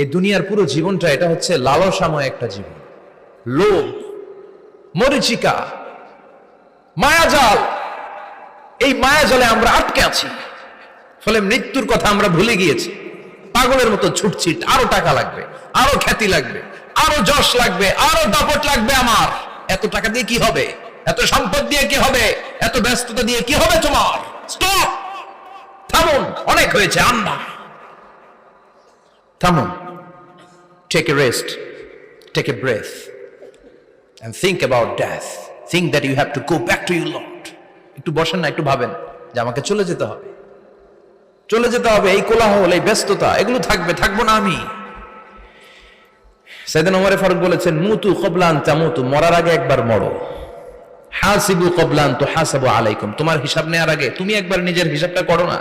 এই দুনিয়ার পুরো জীবনটা এটা হচ্ছে লালসাময় একটা জীবন, লোভ, মরিচিকা, মায়াজাল। এই মায়াজালে আমরা আটকে আছি, ফলে মৃত্যুর কথা আমরা ভুলে গিয়েছি। পাগলের মতো ছুটছি, আরো টাকা লাগবে, আরো খ্যাতি লাগবে, আরো যশ লাগবে, আরো দাপট লাগবে। আমার এত টাকা দিয়ে কি হবে, এত সম্পদ দিয়ে কি হবে, এত ব্যস্ততা দিয়ে কি হবে তোমার? স্টপ, থামুন, অনেক হয়েছে। আন্না, থামুন, take a rest, take a breath and think about death. Think that you have to go back to your Lord. একটু বসেন না, একটু ভাবেন যে আমাকে চলে যেতে হবে, চলে যেতে হবে। এই কোলাহল, এই ব্যস্ততা, এগুলো থাকবে, থাকবো না আমি। সাইয়েদনা ওমর ফারুক বলেছেন, মুতু ক্বাবলা আন তামুতু, মরার আগে একবার মরো। হাসিবু ক্বাবলা আন তুহাসাবু আলাইকুম, তোমার হিসাব নেওয়ার আগে তুমি একবার নিজের হিসাবটা করো না।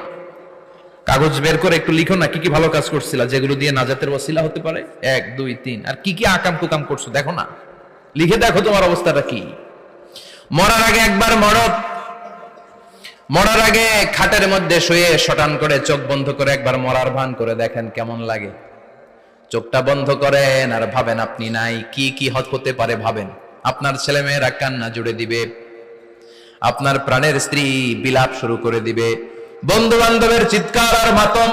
কাগজ বের করে একটু লিখো না, কি কি ভালো কাজ করছিলা, যেগুলো দিয়ে নাজাতের ওসিলা হতে পারে, 1 2 3, আর কি কি আকাম কুকাম করছো দেখো না, লিখে দেখো তোমার অবস্থাটা কি। মরার আগে একবার মরো। মরার আগে খাটের মধ্যে শুয়ে শটান করে চোখ বন্ধ করে একবার মরার ভান করে দেখেন কেমন লাগে। চোখটা বন্ধ করেন আর ভাবেন আপনি নাই, কি কি হতে পারে ভাবেন। আপনার ছেলে মেয়েরা কান্না জুড়ে দিবে, আপনার প্রাণের স্ত্রী বিলাপ শুরু করে দিবে, বন্ধু বান্ধবের চিৎকার আর মাতম,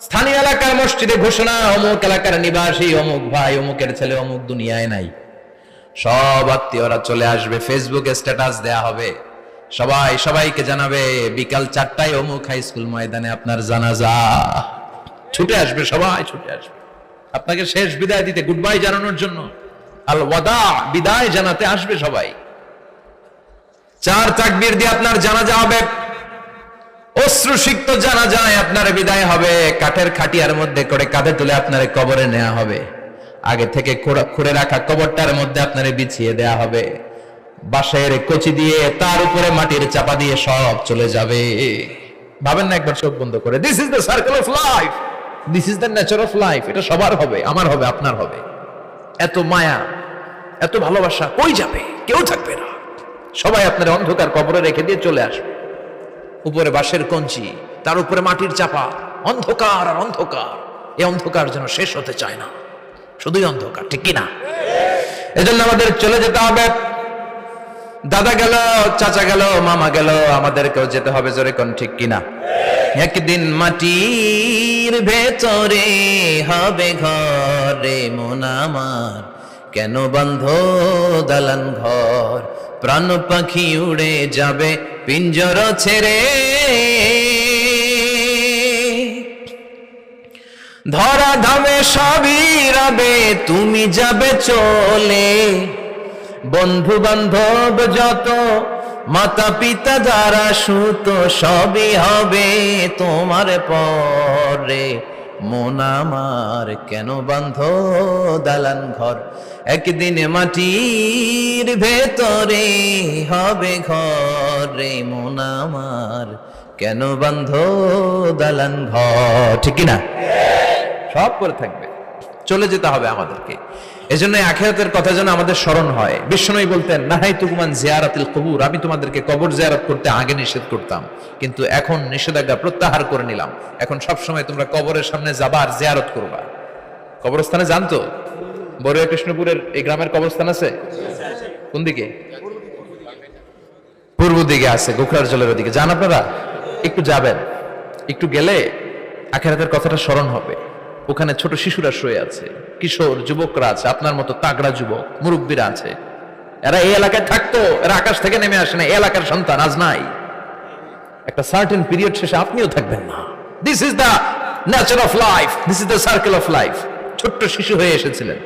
স্থানীয় এলাকার মসজিদে ঘোষণা, অমুক এলাকার নিবাসী অমুক ভাই, অমুকের ছেলে অমুক দুনিয়ায় নাই। সব আত্মীয়রা চলে আসবে, ফেসবুকে স্ট্যাটাস দেয়া হবে, সবাই সবাইকে জানাবে বিকাল 4টায় অমুক হাই স্কুল ময়দানে আপনার জানাজা। ছুটে আসবে, সবাই ছুটে আসবে আপনাকে শেষ বিদায় দিতে, গুড বাই জানানোর জন্য, আল ওয়াদা, বিদায় জানাতে আসবে সবাই। 4 তাকবীর দিয়ে আপনার জানাজা হবে, অশ্রুসিক্ত জানাজায় আপনার বিদায় হবে। কাঠের খাটিয়ার মধ্যে করে কাঁধে তুলে আপনার কবরে নেওয়া হবে, আগে থেকে খুঁড়ে রাখা কবরটার মধ্যে আপনার বিছিয়ে দেয়া হবে, বাঁশের কচি দিয়ে তার উপরে মাটির চাপা দিয়ে সব চলে যাবে। ভাবেন না একবার চোখ বন্ধ করে, this is the circle of life, this is the nature of life. এটা সবার হবে, আমার হবে, আপনার হবে। এত মায়া, এত ভালোবাসা কই যাবে? কেউ থাকবে না, সবাই আপনার অন্ধকার কবরে রেখে দিয়ে চলে আসবে। উপরে বাঁশের কঞ্চি, তার উপরে মাটির চাপা, অন্ধকার আর অন্ধকার। এই অন্ধকার যেন শেষ হতে চায় না, শুধুই অন্ধকার, ঠিক কিনা? এজন্য আমাদের চলে যেতে হবে। দাদা গেল, চাচা গেল, মামা গেল, আমাদেরকেও যেতে হবে, জোরে কোন ঠিক কিনা? একদিন মাটির ভেতরে হবে ঘরে মন আমার, কেন বন্ধ দালান ঘর, প্রাণ পাখি উড়ে যাবে পিঞ্জর ছেড়ে, ধরা ধামে সবই রবে, তুমি যাবে চলে, বন্ধু বান্ধব যত, মাতা পিতা যারা সুত, সবই হবে তোমার পরে, মন আমার কেন বন্ধ দালান ঘর, একদিন মাটির ভেতরে হবে ঘরে মন আমার, কেন বন্ধ দালান ঘর, ঠিক কিনা? সব করে থাকবে, চলে যেতে হবে আমাদেরকে। এজন্য আখিরাতের কথা যেন আমাদের স্মরণ হয়। বিশ্বনবী বলতেন, নাহাইতুকুম আন জিয়ারাতিল কুবুর, আমি তোমাদেরকে কবর জিয়ারত করতে আগে নিষেধ করতাম, কিন্তু এখন নিষেধাজ্ঞা প্রত্যাহার করে নিলাম। এখন সব সময় তোমরা কবরের সামনে যাবা আর জিয়ারত করবা। কবরস্থানে জানতো বড়ুয়া কৃষ্ণপুরের এই গ্রামের কবরস্থান আছে কোন দিকে? পূর্ব দিকে আছে, গোখরার জলের ওদিকে। যান আপনারা, একটু যাবেন, একটু গেলে আখিরাতের কথাটা স্মরণ হবে। ওখানে ছোট শিশুরা শুয়ে আছে, কিশোর যুবকরা আছে, আপনার মতো তাগড়া যুবক মুরব্বীরা আছে। এরা এই এলাকায় থাকতো, এরা আকাশ থেকে নেমে আসে না, এই এলাকার সন্তান, আজ নাই। একটা সার্টেন পিরিয়ড শেষে আপনিও থাকবেন না। This is the nature of life, this is the circle of life. ছোট্ট শিশু হয়ে এসেছিলেন,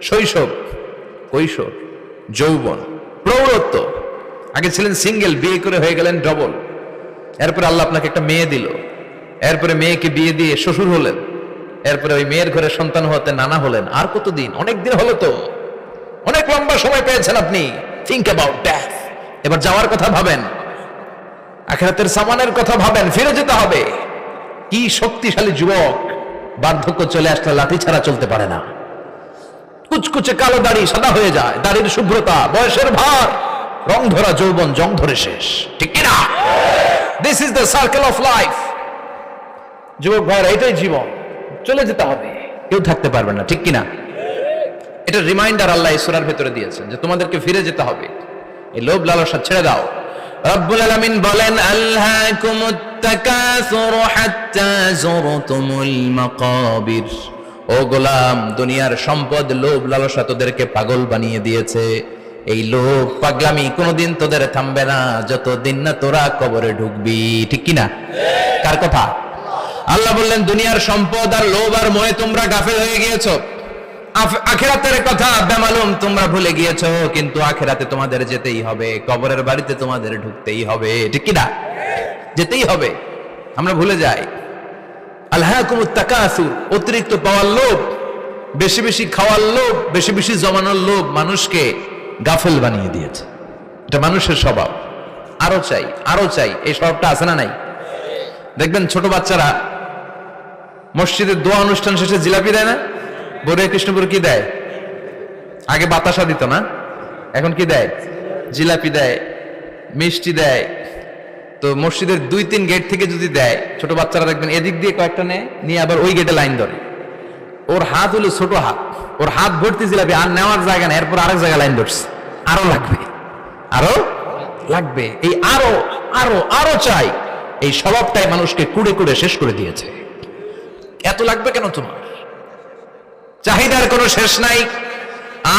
শৈশব, কৈশোর, যৌবন, প্রৌঢ়ত্ব। আগে ছিলেন সিঙ্গেল, বিয়ে করে হয়ে গেলেন ডবল। এরপরে আল্লাহ আপনাকে একটা মেয়ে দিল, এরপরে মেয়েকে বিয়ে দিয়ে শ্বশুর হলেন, এরপরে ওই মেয়ের ঘরে সন্তান হতে নানা হলেন। আর কতদিন? অনেক দিন হলো তো, অনেক লম্বা সময় পেয়েছেন আপনি। Think about death. এবার যাওয়ার কথা ভাবেন, আখিরাতের সামানের কথা ভাবেন, ফিরে যেতে হবে। কি শক্তিশালী যুবক, বার্ধক্য চলে আসলে লাঠি ছাড়া চলতে পারে না। কুচকুচে কালো দাড়ি সাদা হয়ে যায়, দাড়ির শুভ্রতা, বয়সের ভার, রং ধরা যৌবন জং ধরে শেষ, ঠিক কিনা? This is the circle of life. যুবক ভাইরা, এটাই জীবন, চলে যেতে হবে। কেউ থাকতে পারবে না, ঠিক কিনা? এটা রিমাইন্ডার আল্লাহ এই সূরার ভেতরে দিয়েছেন যে তোমাদেরকে ফিরে যেতে হবে, এই লোভ লালসা ছেড়ে দাও। রব্বুল আলামিন বলেন আলহাকুমুত তাকাসুর হাত্তা যুরতুমুল মাকাবির। ও গোলাম, দুনিয়ার সম্পদ, লোভ লালসা তোদেরকে পাগল বানিয়ে দিয়েছে। এই লোভ পাগলামি কোনোদিন তোদের থামবে না যতদিন না তোরা কবরে ঢুকবি, ঠিক কিনা? কার কথা? আল্লাহ বললেন দুনিয়ার সম্পদ আর লোভ আর মোহে তোমরা গাফেল হয়ে গিয়েছো, আখিরাতের কথা বেমালুম তোমরা ভুলে গিয়েছো। কিন্তু আখিরাতে তোমাদের যেতেই হবে, কবরের বাড়িতে তোমাদের ঢুকতেই হবে, ঠিক কিনা? যেতেই হবে, আমরা ভুলে যাই। আলহাকুমুত তাকাসুর, অতিরিক্ত পাওয়ার লোভ, বেশি বেশি খাওয়ার লোভ, বেশি বেশি জমানোর লোভ মানুষকে গাফেল বানিয়ে দিয়েছে। এটা মানুষের স্বভাব, আরো চাই আরো চাই, এই স্বভাবটা আছে না নাই? দেখবেন ছোট বাচ্চারা মসজিদের দোয়া অনুষ্ঠান শেষে জিলাপি দেয় না? বড়ে কৃষ্ণপুর কি দেয়? আগে বাতাসা দিত না, এখন কি দেয়? জিলাপি দেয়, মিষ্টি দেয়। তো মসজিদের 2-3 গেট থেকে যদি দেয়, ছোট বাচ্চারা দেখবেন এদিক দিয়ে কয়েকটা নিয়ে আবার ওই গেটে লাইন ধরে। ওর হাত হলো ছোট হাত, ওর হাত ভর্তি জিলাপি, আর নেওয়ার জায়গা নেই, এরপর আরেক জায়গায় লাইন ধরছে, আরো লাগবে আরো লাগবে, এই আরো আরো আরো চাই। এই স্বভাবটাই মানুষকে কুড়ে কুড়ে শেষ করে দিয়েছে। এত লাগবে কেন তোমার? চাহিদার কোনো শেষ নাই,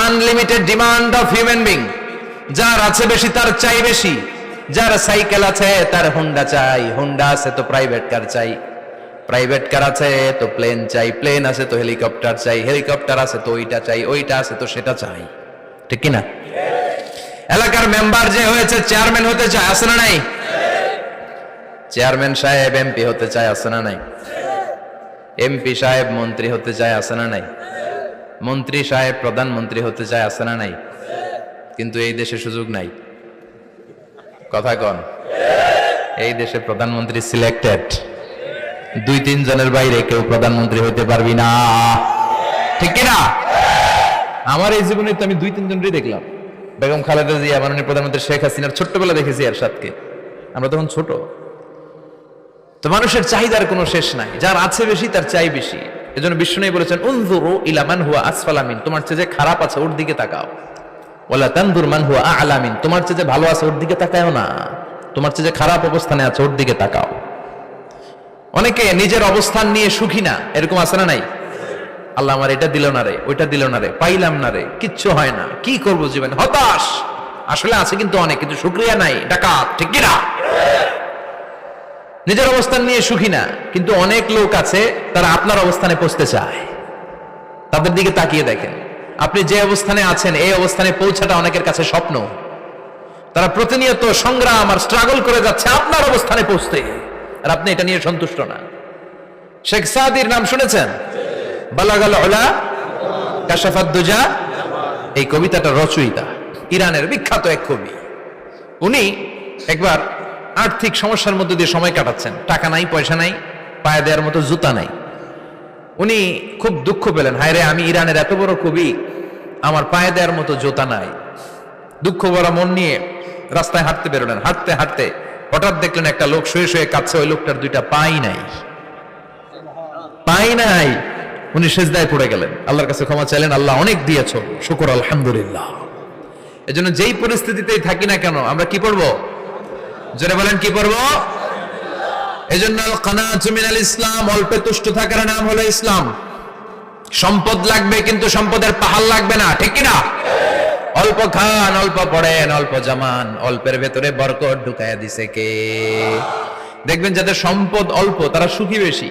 unlimited demand of human being. যার আছে বেশি তার চাই বেশি, যার সাইকেল আছে তার হুন্ডা চাই, হুন্ডা আছে তো প্রাইভেট কার চাই, প্রাইভেট কার আছে তো প্লেন চাই, প্লেন আছে তো হেলিকপ্টার চাই, হেলিকপ্টার আছে তো ওইটা চাই, ওইটা আছে তো সেটা চাই, ঠিক কিনা? এলাকার মেম্বার যে হয়েছে চেয়ারম্যান হতে চায়, আছে না নাই? চেয়ারম্যান সাহেব এমপি হতে চায়, আছে না নাই? এমপি সাহেব মন্ত্রী হতে চায়, আছে না নাই? মন্ত্রী সাহেব প্রধানমন্ত্রী হতে চায়, আছে না নাই? কিন্তু এই দেশে সুযোগ নাই। কথা কন, এই দেশে প্রধানমন্ত্রী সিলেক্টেড, 2-3 জনের বাইরে কেউ প্রধানমন্ত্রী হইতে পারবি না, ঠিক কিনা? আমার এই জীবনে তো আমি 2-3 জনই দেখলাম। বেগম খালেদা জিয়া, মাননীয় প্রধানমন্ত্রী শেখ হাসিনার ছোট্টবেলা দেখেছি এরশাদকে, আমরা তখন ছোট। তো মানুষের চাহিদার কোনো শেষ নাই, যার আছে বেশি তার চাই বেশি। এজন্য বিষ্ণু বলেছেন উনজুরু ইলা মান হুয়া আসফালা মিন, তোমার চেয়ে যে খারাপ আছে ওর দিকে তাকাও। ওয়ালা তানজুর মান হুয়া আ'লা মিন, তোমার চেয়ে যে ভালো আছে ওর দিকে তাকাও না, তোমার চেয়ে যে খারাপ অবস্থানে আছে ওর দিকে তাকাও। অনেকে নিজের অবস্থান নিয়ে সুখী না, এরকম আছে না নাই? আল্লাহ আমার এটা দিল না রে, ওইটা দিল না রে, পাইলাম না রে, কিচ্ছু হয় না, কি করব জীবনে, হতাশ। আসলে আছে কিন্তু অনেক, কিন্তু শুকরিয়া নাই, ডাকাত, ঠিক কিনা? নিজের অবস্থান নিয়ে সুখী না, কিন্তু অনেক লোক আছে তারা আপনার অবস্থানে পৌঁছতে চায়। তাদের দিকে তাকিয়ে দেখেন, আপনি যে অবস্থানে আছেন এই অবস্থানে পৌঁছাটা অনেকের কাছে স্বপ্ন। তারা প্রতিনিয়ত সংগ্রাম আর স্ট্রাগল করে যাচ্ছে আপনার অবস্থানে পৌঁছতে, আর আপনি এটা নিয়ে সন্তুষ্ট না। শেখ সাদির নাম শুনেছেন? বালাগাল উলা কাশাফাদ দুজা, এই কবিতাটা রচয়িতা, ইরানের বিখ্যাত এক কবি। উনি একবার আর্থিক সমস্যার মধ্যে দিয়ে সময় কাটাচ্ছেন, টাকা নাই, পয়সা নাই, পায়ে দেওয়ার মতো জুতা নাই। উনি খুব দুঃখ পেলেন, হায় রে, আমি ইরানের এত বড় কবি, আমার পায়ে দেওয়ার মতো জুতা নাই। দুঃখ ভরা মন নিয়ে রাস্তায় হাঁটতে বেরোলেন। হাঁটতে হাঁটতে হঠাৎ দেখলেন একটা লোক শুয়ে শুয়ে কাঁদছে, ওই লোকটার 2টা পাই নাই, পাই নাই। উনি সেজদায় পড়ে গেলেন, আল্লাহর কাছে ক্ষমা চাইলেন, আল্লাহ অনেক দিয়েছো, শুকর আলহামদুলিল্লাহ। এজন্য যেই পরিস্থিতিতেই থাকি না কেন আমরা কি পড়বো? জোরে বলেন, কি পড়বো? এজন্য আল কানাতু মিনাল ইসলাম, অল্পে তুষ্ট থাকার নাম হলো ইসলাম। সম্পদ লাগবে কিন্তু সম্পদের পাহাড় লাগবে না, ঠিক কিনা? অল্প খান, অল্প পড়েন, অল্প জামান, অল্পের ভেতরে বরকত ঢুকায়া দিছে কে? দেখবেন যাদের সম্পদ অল্প তারা সুখী বেশি।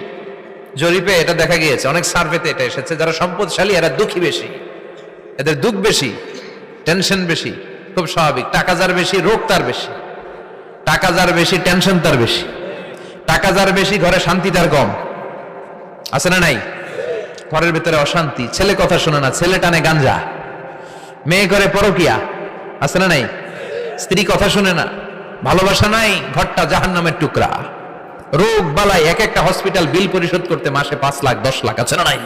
জরিপে এটা দেখা গিয়েছে, অনেক সার্ভেতে এটা এসেছে, যারা সম্পদশালী এরা দুঃখী বেশি, এদের দুঃখ বেশি, টেনশন বেশি। খুব স্বাভাবিক, টাকা যার বেশি রোগ তার বেশি, টাকা যার বেশি টেনশন তার বেশি, টাকা যার বেশি ঘরে শান্তি তার কম, আছে না নাই? ঘরের ভিতরে অশান্তি, ছেলে কথা শোনে না, ছেলে টানে গাঞ্জা, মেয়ে করে পরকিয়া, আছে না নাই? স্ত্রী কথা শুনে না, ভালোবাসা নাই, ঘরটা জাহান্নামের টুকরা। রোগ বালাই, এক একটা হসপিটাল বিল পরিশোধ করতে মাসে 5 লাখ 10 লাখ, আছে না নাই?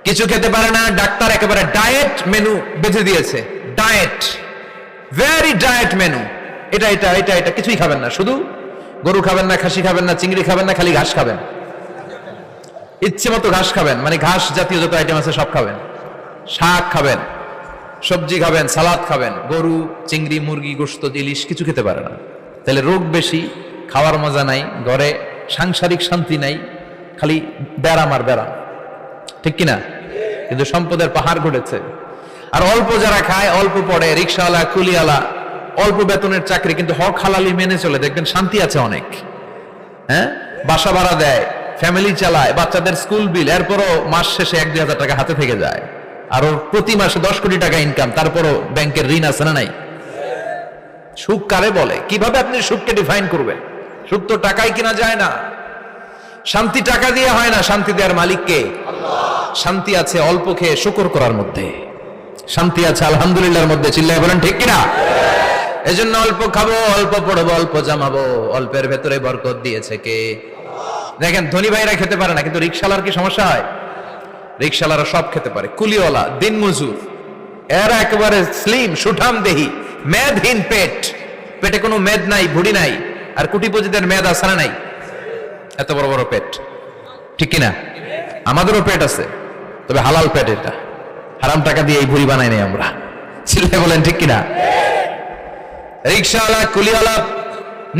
কিছু খেতে পারে না, ডাক্তার একেবারে ডায়েট মেনু বেঁধে দিয়েছে, ডায়েট, ভেরি ডায়েট মেনু, এটা এটা এটা এটা কিছুই খাবেন না, শুধু গরু খাবেন না, খাসি খাবেন না, চিংড়ি খাবেন না, খালি ঘাস খাবেন। ইচ্ছে মতো ঘাস খাবেন, মানে ঘাস জাতীয় যত আইটেম আছে সব খাবেন, শাক খাবেন, সবজি খাবেন, সালাদ খাবেন, গরু, চিংড়ি, মুরগি, গোশত, ইলিশ কিছু খেতে পারে না। তাহলে রোগ বেশি, খাওয়ার মজা নাই, ঘরে সাংসারিক শান্তি নাই, খালি ব্যারাম আর ব্যারাম, ঠিক কিনা? কিন্তু সম্পদের পাহাড় ঘটেছে। আর অল্প যারা খায়, অল্প পড়ে, রিক্সাওয়ালা, কুলিওয়ালা, অল্প বেতনের চাকরি, কিন্তু হক হালালি মেনে চলে, দেখবেন শান্তি আছে অনেক। হ্যাঁ, বাসা ভাড়া দেয়, ফ্যামিলি চালায়, বাচ্চাদের স্কুল বিল, এরপরও মাস শেষে 1-2 হাজার টাকা হাতে থেকে যায়। আর ওর প্রতি মাসে 10 কোটি টাকা ইনকাম, তারপরও ব্যাংকের ঋণ আছে না নাই? সুখ কারে বলে? কিভাবে আপনি সুখকে ডিফাইন করবেন? সুখ তো টাকায় কিনা যায় না, শান্তি টাকা দিয়ে হয় না, শান্তি দেওয়ার মালিক কে? শান্তি আছে অল্প খেয়ে শুকর করার মধ্যে, শান্তি আছে আলহামদুলিল্লাহর মধ্যে। চিল্লায় বলেন ঠিক কিনা? এজন্য অল্প খাবো, অল্প পড়বো, অল্প জামাবো, অল্পের ভেতরে বরকত দিয়েছে কে? দেখেন ধনী ভাইরা খেতে পারে না, কিন্তু রিক্সাওয়ালার কি সমস্যা হয়? রিক্সাওয়ালারা সব খেতে পারে, কুলিওয়ালা, দিন মজুর, এরা একেবারে স্লিম সুঠাম দেহি, মেদহীন পেট, পেটে কোনো মেদ নাই, ভুড়ি নাই। আর কোটিপতিদের মেদ আছে না নাই? এত বড় বড় পেট, ঠিক কিনা? আমাদেরও পেট আছে, তবে হালাল পেট, এটা হারাম টাকা দিয়ে এই ভুড়ি বানাই নাই আমরা। চিল্লায় বলেন ঠিক কিনা? রিক্সাওয়ালা, কুলিওয়ালা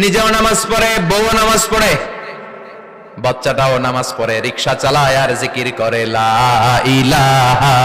নিজেও নামাজ পড়ে, বউ নামাজ পড়ে, বাচ্চাটাও নামাজ পড়ে, রিক্সা চালায় আর জিকির করে লা ইলাহা